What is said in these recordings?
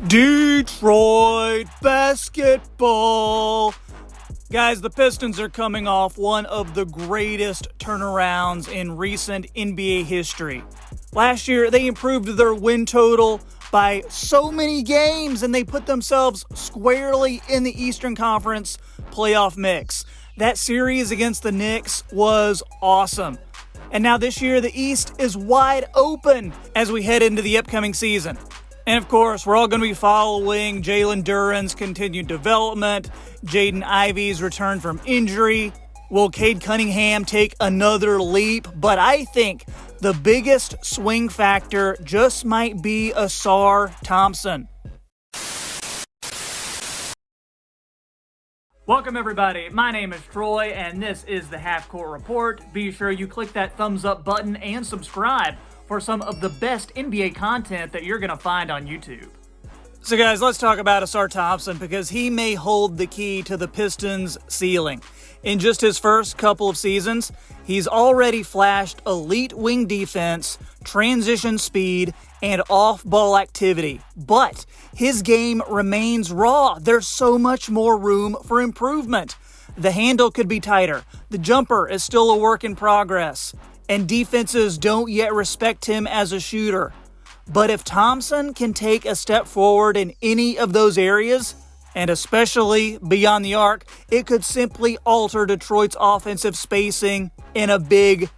Detroit basketball. Guys, the Pistons are coming off one of the greatest turnarounds in recent NBA history. Last year, they improved their win total by so many games, and they put themselves squarely in the Eastern Conference playoff mix. That series against the Knicks was awesome. And now this year, the East is wide open as we head into the upcoming season. And of course, we're all going to be following Jalen Duren's continued development, Jaden Ivey's return from injury. Will Cade Cunningham take another leap? But I think the biggest swing factor just might be Ausar Thompson. Welcome everybody, my name is Troy and this is the Half Court Report. Be sure you click that thumbs up button and subscribe for some of the best NBA content that you're going to find on YouTube. So guys, let's talk about Ausar Thompson because he may hold the key to the Pistons' ceiling. In just his first couple of seasons, he's already flashed elite wing defense, transition speed, and off-ball activity. But his game remains raw. There's so much more room for improvement. The handle could be tighter. The jumper is still a work in progress. And defenses don't yet respect him as a shooter. But if Thompson can take a step forward in any of those areas, and especially beyond the arc, it could simply alter Detroit's offensive spacing in a big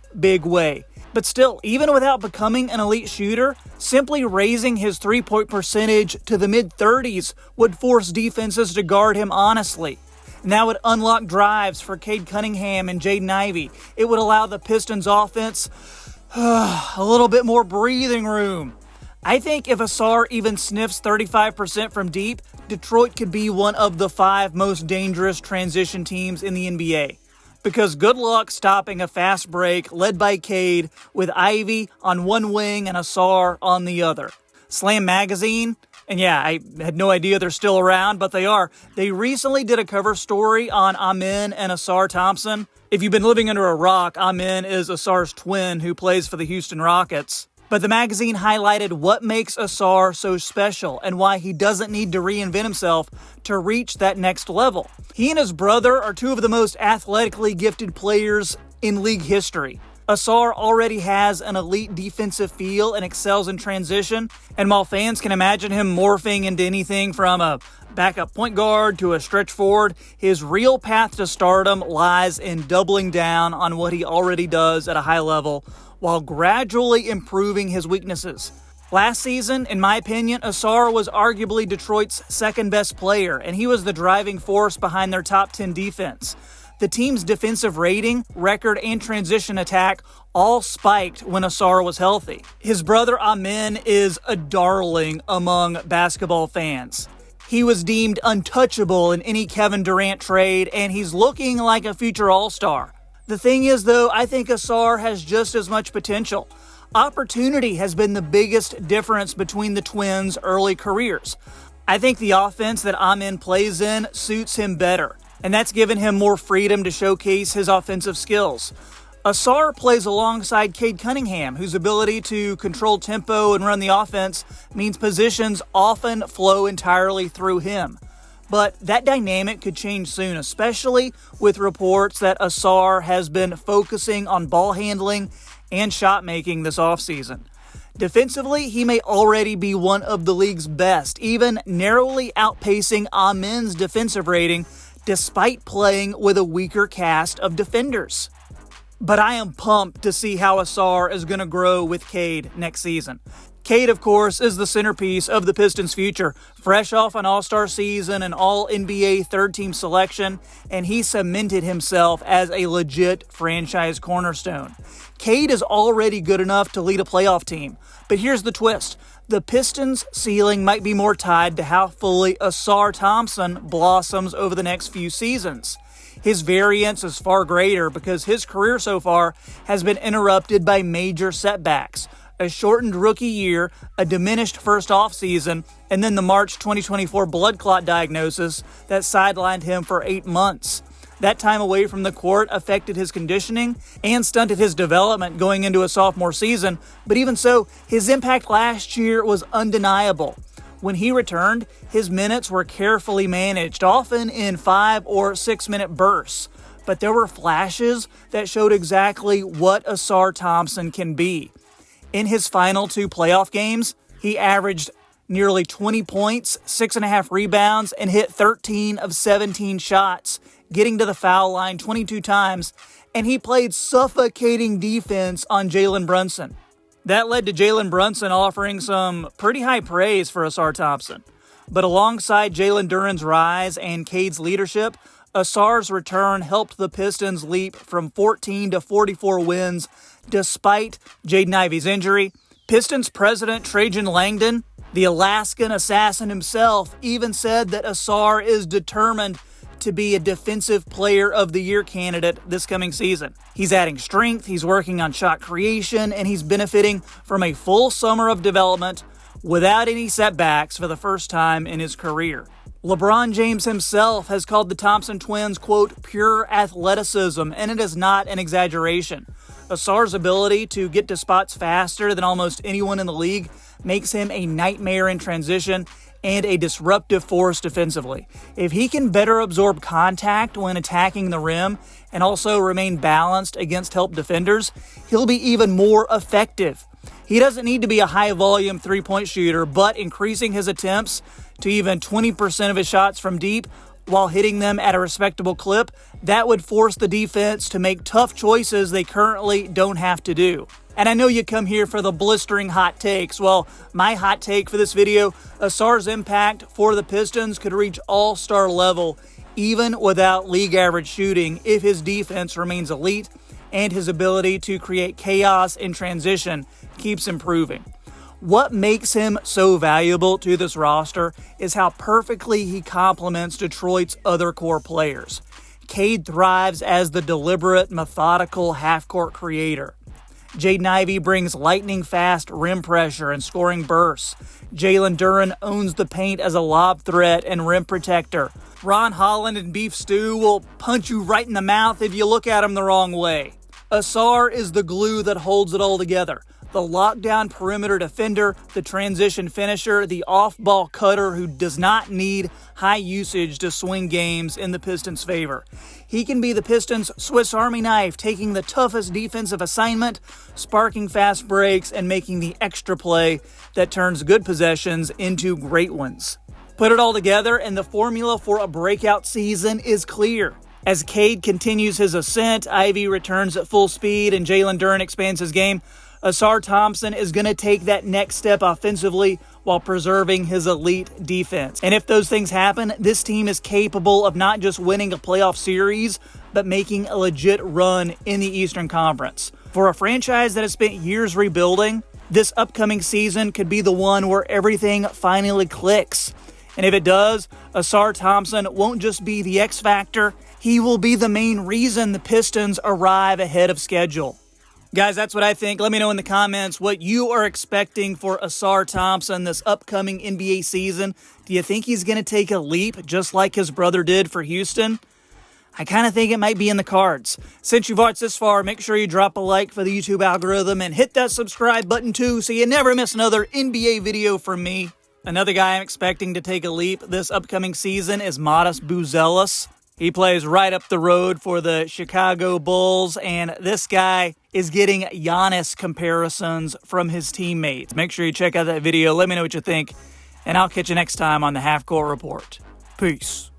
way. But still, even without becoming an elite shooter, simply raising his three-point percentage to the mid-30s would force defenses to guard him honestly. And that would unlock drives for Cade Cunningham and Jaden Ivey. It would allow the Pistons offense a little bit more breathing room. I think if Ausar even sniffs 35% from deep, Detroit could be one of the 5 most dangerous transition teams in the NBA. Because good luck stopping a fast break led by Cade with Ivey on one wing and Ausar on the other. Slam Magazine, and yeah, I had no idea they're still around, but they are. They recently did a cover story on Amen and Ausar Thompson. If you've been living under a rock, Amen is Ausar's twin who plays for the Houston Rockets. But the magazine highlighted what makes Ausar so special and why he doesn't need to reinvent himself to reach that next level. He and his brother are 2 of the most athletically gifted players in league history. Ausar already has an elite defensive feel and excels in transition, and while fans can imagine him morphing into anything from a backup point guard to a stretch forward, his real path to stardom lies in doubling down on what he already does at a high level while gradually improving his weaknesses. Last season, in my opinion, Ausar was arguably Detroit's second best player, and he was the driving force behind their top 10 defense. The team's defensive rating, record, and transition attack all spiked when Ausar was healthy. His brother Amen is a darling among basketball fans. He was deemed untouchable in any Kevin Durant trade, and he's looking like a future all-star. The thing is, though, I think Ausar has just as much potential. Opportunity has been the biggest difference between the twins' early careers. I think the offense that Amen plays in suits him better, and that's given him more freedom to showcase his offensive skills. Ausar plays alongside Cade Cunningham, whose ability to control tempo and run the offense means positions often flow entirely through him. But that dynamic could change soon, especially with reports that Ausar has been focusing on ball handling and shot making this offseason. Defensively, he may already be one of the league's best, even narrowly outpacing Amen's defensive rating despite playing with a weaker cast of defenders. But I am pumped to see how Ausar is going to grow with Cade next season. Cade, of course, is the centerpiece of the Pistons' future, fresh off an All-Star season and All-NBA third-team selection, and he cemented himself as a legit franchise cornerstone. Cade is already good enough to lead a playoff team, but here's the twist. The Pistons' ceiling might be more tied to how fully Ausar Thompson blossoms over the next few seasons. His variance is far greater because his career so far has been interrupted by major setbacks. A shortened rookie year, a diminished first offseason, and then the March 2024 blood clot diagnosis that sidelined him for 8 months. That time away from the court affected his conditioning and stunted his development going into a sophomore season, but even so, his impact last year was undeniable. When he returned, his minutes were carefully managed, often in 5 or 6 minute bursts. But there were flashes that showed exactly what Ausar Thompson can be. In his final 2 playoff games, he averaged nearly 20 points, 6.5 rebounds, and hit 13 of 17 shots, getting to the foul line 22 times, and he played suffocating defense on Jalen Brunson. That led to Jalen Brunson offering some pretty high praise for Ausar Thompson. But alongside Jalen Duren's rise and Cade's leadership, Ausar's return helped the Pistons leap from 14 to 44 wins despite Jaden Ivey's injury. Pistons president Trajan Langdon, the Alaskan assassin himself, even said that Ausar is determined to be a Defensive Player of the Year candidate this coming season. He's adding strength, he's working on shot creation, and he's benefiting from a full summer of development without any setbacks for the first time in his career. LeBron James himself has called the Thompson twins, quote, pure athleticism, and it is not an exaggeration. Ausar's ability to get to spots faster than almost anyone in the league makes him a nightmare in transition and a disruptive force defensively. If he can better absorb contact when attacking the rim and also remain balanced against help defenders, he'll be even more effective. He doesn't need to be a high-volume three-point shooter, but increasing his attempts to even 20% of his shots from deep while hitting them at a respectable clip, that would force the defense to make tough choices they currently don't have to do. And I know you come here for the blistering hot takes. Well, my hot take for this video, Ausar's impact for the Pistons could reach all-star level even without league average shooting if his defense remains elite and his ability to create chaos in transition keeps improving. What makes him so valuable to this roster is how perfectly he complements Detroit's other core players. Cade thrives as the deliberate, methodical half-court creator. Jaden Ivey brings lightning-fast rim pressure and scoring bursts. Jalen Duren owns the paint as a lob threat and rim protector. Ron Holland and Beef Stew will punch you right in the mouth if you look at him the wrong way. Ausar is the glue that holds it all together. The lockdown perimeter defender, the transition finisher, the off-ball cutter who does not need high usage to swing games in the Pistons' favor. He can be the Pistons' Swiss Army knife, taking the toughest defensive assignment, sparking fast breaks, and making the extra play that turns good possessions into great ones. Put it all together, and the formula for a breakout season is clear. As Cade continues his ascent, Ivey returns at full speed, and Jalen Duren expands his game, Ausar Thompson is going to take that next step offensively while preserving his elite defense. And if those things happen, this team is capable of not just winning a playoff series, but making a legit run in the Eastern Conference. For a franchise that has spent years rebuilding, this upcoming season could be the one where everything finally clicks. And if it does, Ausar Thompson won't just be the X factor, he will be the main reason the Pistons arrive ahead of schedule. Guys, that's what I think. Let me know in the comments what you are expecting for Ausar Thompson this upcoming NBA season. Do you think he's going to take a leap just like his brother did for Houston? I kind of think it might be in the cards. Since you've watched this far, make sure you drop a like for the YouTube algorithm and hit that subscribe button too so you never miss another NBA video from me. Another guy I'm expecting to take a leap this upcoming season is Modest Buzelis. He plays right up the road for the Chicago Bulls, and this guy is getting Giannis comparisons from his teammates. Make sure you check out that video. Let me know what you think, and I'll catch you next time on the Half Court Report. Peace.